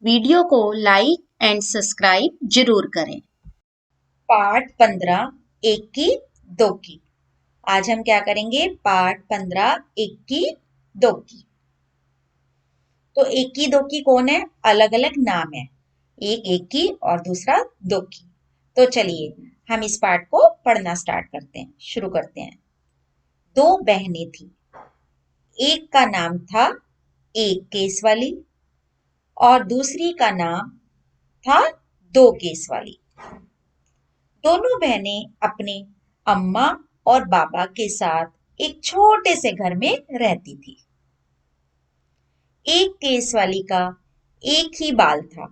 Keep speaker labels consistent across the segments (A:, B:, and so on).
A: Video को like and subscribe जरूर करें। पाठ 15 एक की दो की। आज हम क्या करेंगे? पाठ 15 एक की दो की। तो एक की दो की कौन है? अलग अलग नाम है। एक की और दूसरा दो की। तो चलिए हम इस पाठ को पढ़ना स्टार्ट करते हैं, शुरू करते हैं। दो बहनें थी। एक का नाम था एक केस वाली और दूसरी का नाम था दो केस वाली। दोनों बहनें अपने अम्मा और बाबा के साथ एक छोटे से घर में रहती थी। एक केस वाली का एक ही बाल था,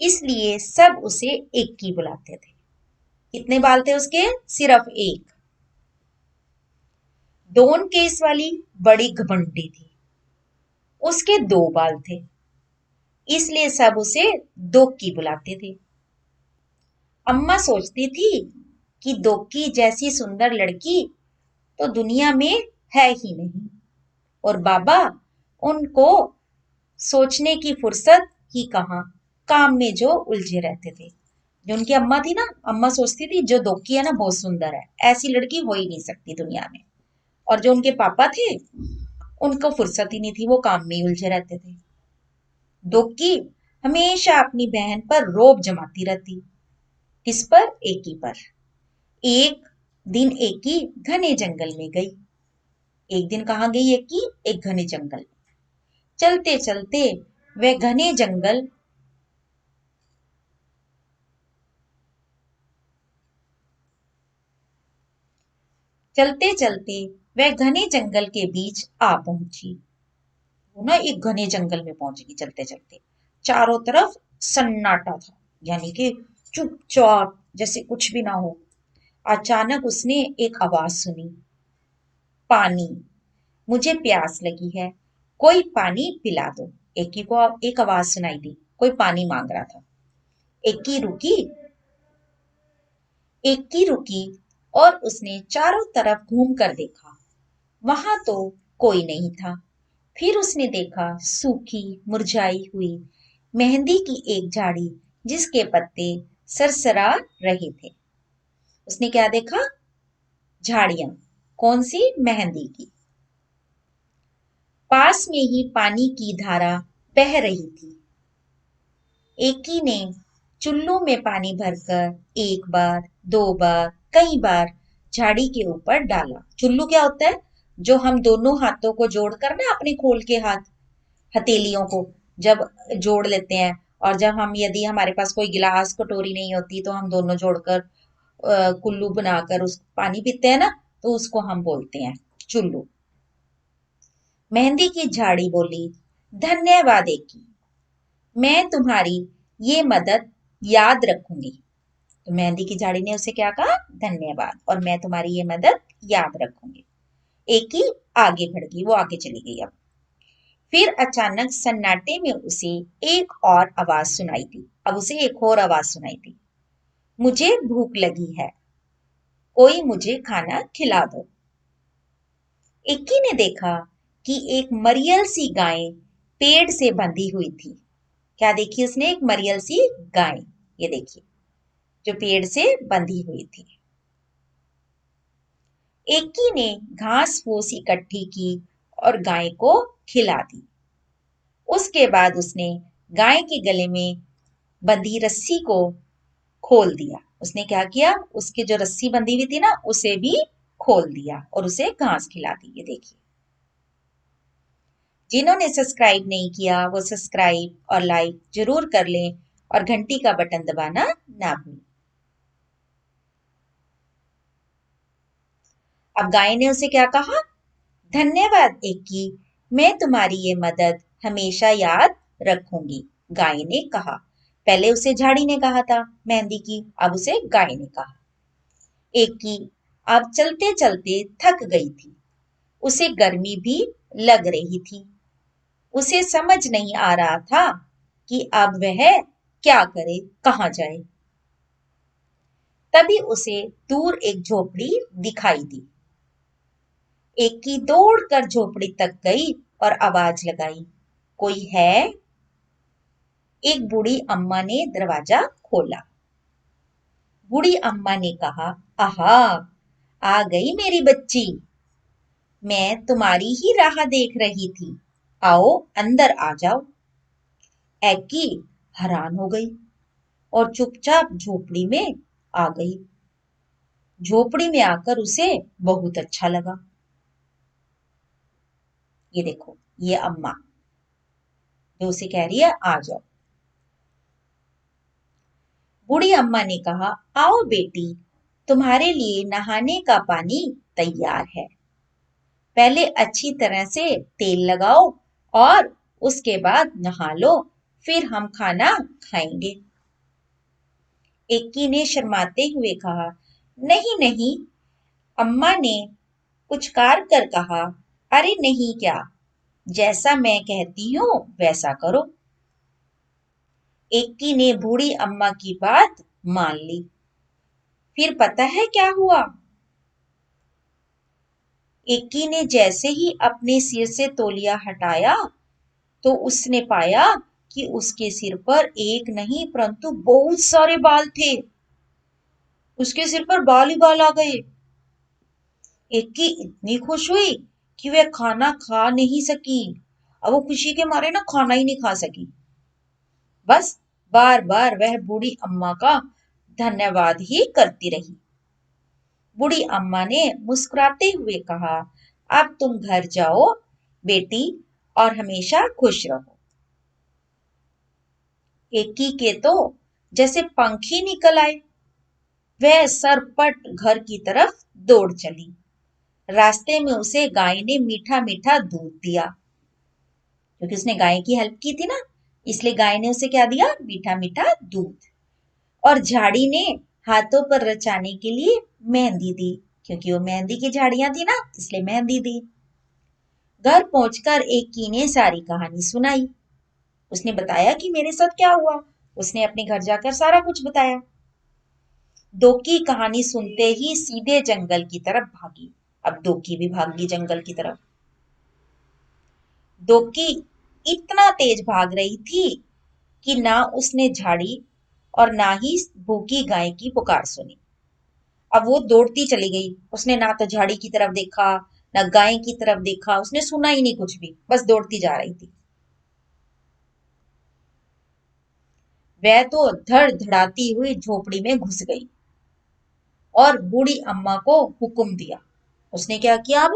A: इसलिए सब उसे एक की बुलाते थे। कितने बाल थे उसके? सिर्फ एक। दोन केस वाली बड़ी घमंडी थी, उसके दो बाल थे, इसलिए सब उसे दो की बुलाते थे। अम्मा सोचती थी कि दोक्की जैसी सुंदर लड़की तो दुनिया में है ही नहीं, और बाबा उनको सोचने की फुर्सत ही कहाँ, काम में जो उलझे रहते थे। जो उनकी अम्मा थी ना, अम्मा सोचती थी जो दोक्की है ना बहुत सुंदर है, ऐसी लड़की हो ही नहीं सकती दुनिया में। और जो उनके पापा थे उनको फुर्सत ही नहीं थी, वो काम में ही उलझे रहते थे। दोक्की हमेशा अपनी बहन पर रोब जमाती रहती। किस पर? एकी पर। एक दिन एकी घने जंगल में गई। एक दिन कहाँ गई एकी? एक घने जंगल। चलते चलते वह घने जंगल चलते चलते वह घने जंगल के बीच आ पहुंची। वो ना एक घने जंगल में पहुंच गई चलते चलते। चारों तरफ सन्नाटा था, यानी कि चुपचाप, जैसे कुछ भी ना हो। अचानक उसने एक आवाज सुनी, पानी, मुझे प्यास लगी है, कोई पानी पिला दो। एकी को एक आवाज सुनाई दी, कोई पानी मांग रहा था। एकी रुकी। एकी रुकी और उसने चारों तरफ घूम कर देखा। वहां तो कोई नहीं था। फिर उसने देखा सूखी मुरझाई हुई मेहंदी की एक झाड़ी, जिसके पत्ते सरसरा रहे थे। उसने क्या देखा? झाड़ियां। कौन सी? मेहंदी की। पास में ही पानी की धारा बह रही थी। एकी ने चुल्लू में पानी भरकर एक बार, दो बार, कई बार झाड़ी के ऊपर डाला। चुल्लू क्या होता है? जो हम दोनों हाथों को जोड़कर ना, अपने खोल के हाथ, हथेलियों को जब जोड़ लेते हैं, और जब हम, यदि हमारे पास कोई गिलास कटोरी नहीं होती तो हम दोनों जोड़कर कुल्लू बनाकर उस पानी पीते हैं ना, तो उसको हम बोलते हैं चुल्लू। मेहंदी की झाड़ी बोली, धन्यवाद एकी, मैं तुम्हारी ये मदद याद रखूंगी। तो मेहंदी की झाड़ी ने उसे क्या कहा? धन्यवाद, और मैं तुम्हारी ये मदद याद रखूंगी। एक ही आगे बढ़ गई, वो आगे चली गई। अब फिर अचानक सन्नाटे में उसे एक और आवाज सुनाई दी। अब उसे एक और आवाज सुनाई दी, मुझे भूख लगी है, कोई मुझे खाना खिला दो। इक्की ने देखा कि एक मरियल सी गाय पेड़ से बंधी हुई थी। क्या देखी उसने? एक मरियल सी गाय, ये देखिए, जो पेड़ से बंधी हुई थी। इक्की ने घास फूस इकट्ठी की और गाय को खिला दी। उसके बाद उसने गाय के गले में बंधी रस्सी को खोल दिया। उसने क्या किया? उसकी जो रस्सी बंधी हुई थी ना, उसे भी खोल दिया और उसे घास खिला दी। ये देखिए, जिन्होंने सब्सक्राइब नहीं किया वो सब्सक्राइब और लाइक जरूर कर लें और घंटी का बटन दबाना ना भूलें। अब गाय ने उसे क्या कहा? धन्यवाद एकी, मैं तुम्हारी ये मदद हमेशा याद रखूंगी। गाय ने कहा। पहले उसे झाड़ी ने कहा था मेहंदी की, अब उसे गाय ने कहा। एकी अब चलते चलते थक गई थी। उसे गर्मी भी लग रही थी। उसे समझ नहीं आ रहा था कि अब वह क्या करे, कहाँ जाए। तभी उसे दूर एक झोपड़ी दिखाई दी। एकी दौड़कर झोपड़ी तक गई और आवाज लगाई, कोई है? एक बूढ़ी अम्मा ने दरवाजा खोला। बूढ़ी अम्मा ने कहा, आहा, आ गई मेरी बच्ची। मैं तुम्हारी ही राह देख रही थी। आओ अंदर आ जाओ। एकी हैरान हो गई और चुपचाप झोपड़ी में आ गई। झोपड़ी में आकर उसे बहुत अच्छा लगा। ये देखो, ये अम्मा जो उसे कह रही है आ जाओ। बूढ़ी अम्मा ने कहा, आओ बेटी, तुम्हारे लिए नहाने का पानी तैयार है। पहले अच्छी तरह से तेल लगाओ और उसके बाद नहा लो, फिर हम खाना खाएंगे। एकी ने शर्माते हुए कहा, नहीं नहीं। अम्मा ने पुचकार कर कहा, अरे नहीं क्या, जैसा मैं कहती हूँ वैसा करो। एकी ने बूढ़ी अम्मा की बात मान ली। फिर पता है क्या हुआ? एकी ने जैसे ही अपने सिर से तौलिया हटाया तो उसने पाया कि उसके सिर पर एक नहीं परंतु बहुत सारे बाल थे। उसके सिर पर बाल ही बाल आ गए। एकी इतनी खुश हुई कि वह खाना खा नहीं सकी। अब वो खुशी के मारे ना खाना ही नहीं खा सकी। बस बार बार वह बूढ़ी अम्मा का धन्यवाद ही करती रही। बूढ़ी अम्मा ने मुस्कुराते हुए कहा, अब तुम घर जाओ बेटी और हमेशा खुश रहो। एकी के तो जैसे पंख ही निकल आए। वह सरपट घर की तरफ दौड़ चली। रास्ते में उसे गाय ने मीठा मीठा दूध दिया, क्योंकि उसने गाय की हेल्प की थी ना, इसलिए गाय ने उसे क्या दिया? मीठा मीठा दूध। और झाड़ी ने हाथों पर रचाने के लिए मेहंदी दी, क्योंकि वो मेहंदी की झाड़ियां थी ना, इसलिए मेहंदी दी। घर पहुंचकर एकी ने सारी कहानी सुनाई। उसने बताया कि मेरे साथ क्या हुआ। उसने अपने घर जाकर सारा कुछ बताया। दोकी कहानी सुनते ही सीधे जंगल की तरफ भागी। अब दोकी भी भाग गई जंगल की तरफ। दोकी इतना तेज भाग रही थी कि ना उसने झाड़ी और ना ही भूखी गाय की पुकार सुनी। अब वो दौड़ती चली गई। उसने ना तो झाड़ी की तरफ देखा, ना गाय की तरफ देखा। उसने सुना ही नहीं कुछ भी, बस दौड़ती जा रही थी। वह तो धड़ धड़ाती हुई झोपड़ी में घुस गई और बूढ़ी अम्मा को हुक्म दिया। उसने क्या किया? अब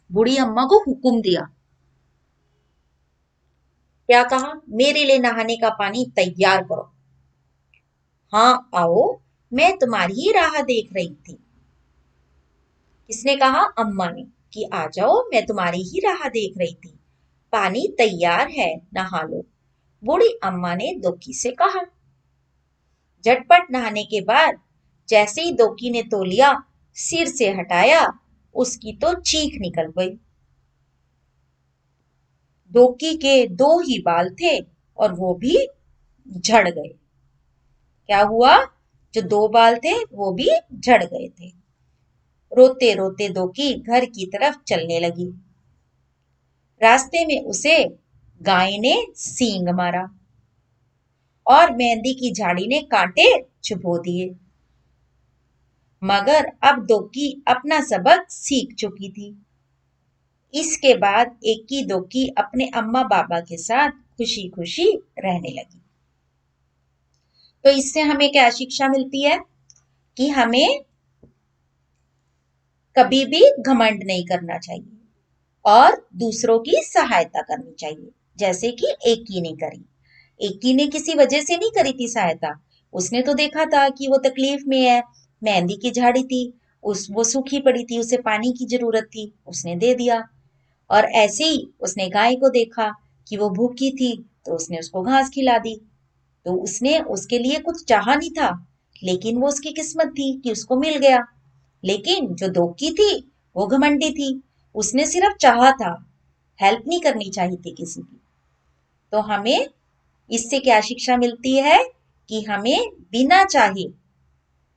A: बूढ़ी अम्मा को हुक्म दिया। क्या कहा? मेरे लिए नहाने का पानी तैयार करो। हाँ आओ, मैं तुम्हारी ही राह देख रही थी। किसने कहा? अम्मा ने, कि आ जाओ, मैं तुम्हारी ही राह देख रही थी। पानी तैयार है, नहा लो। बूढ़ी अम्मा ने दोकी से कहा। झटपट नहाने के बाद जैसे ही दोकी ने तौलिया सिर से हटाया, उसकी तो चीख निकल गई। दोकी के दो ही बाल थे और वो भी झड़ गए। क्या हुआ? जो दो बाल थे वो भी झड़ गए थे। रोते रोते दोकी घर की तरफ चलने लगी। रास्ते में उसे गाय ने सींग मारा और मेहंदी की झाड़ी ने कांटे चुभो दिए। मगर अब दोकी अपना सबक सीख चुकी थी। इसके बाद एकी दोकी अपने अम्मा बाबा के साथ खुशी खुशी रहने लगी। तो इससे हमें क्या शिक्षा मिलती है? कि हमें कभी भी घमंड नहीं करना चाहिए और दूसरों की सहायता करनी चाहिए, जैसे कि एकी ने करी। एकी ने किसी वजह से नहीं करी थी सहायता। उसने तो देखा था कि वो तकलीफ में है, मेहंदी की झाड़ी थी, उस वो सूखी पड़ी थी, उसे पानी की जरूरत थी, उसने दे दिया। और ऐसे ही उसने गाय को देखा कि वो भूखी थी, तो उसने उसको घास खिला दी। तो उसने उसके लिए कुछ चाहा नहीं था, लेकिन वो उसकी किस्मत थी कि उसको मिल गया। लेकिन जो दोकी थी वो घमंडी थी। उसने सिर्फ चाहा था, हेल्प नहीं करनी चाहिए थी किसी की। तो हमें इससे क्या शिक्षा मिलती है? कि हमें बिना चाहे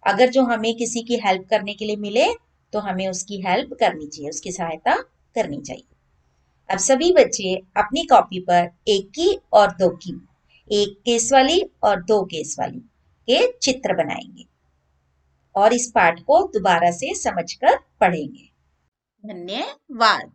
A: अगर जो हमें किसी की हेल्प करने के लिए मिले तो हमें उसकी हेल्प करनी चाहिए, उसकी सहायता करनी चाहिए। अब सभी बच्चे अपनी कॉपी पर एक की और दो की एक केस वाली और दो केस वाली के चित्र बनाएंगे और इस पाठ को दोबारा से समझकर पढ़ेंगे। धन्यवाद।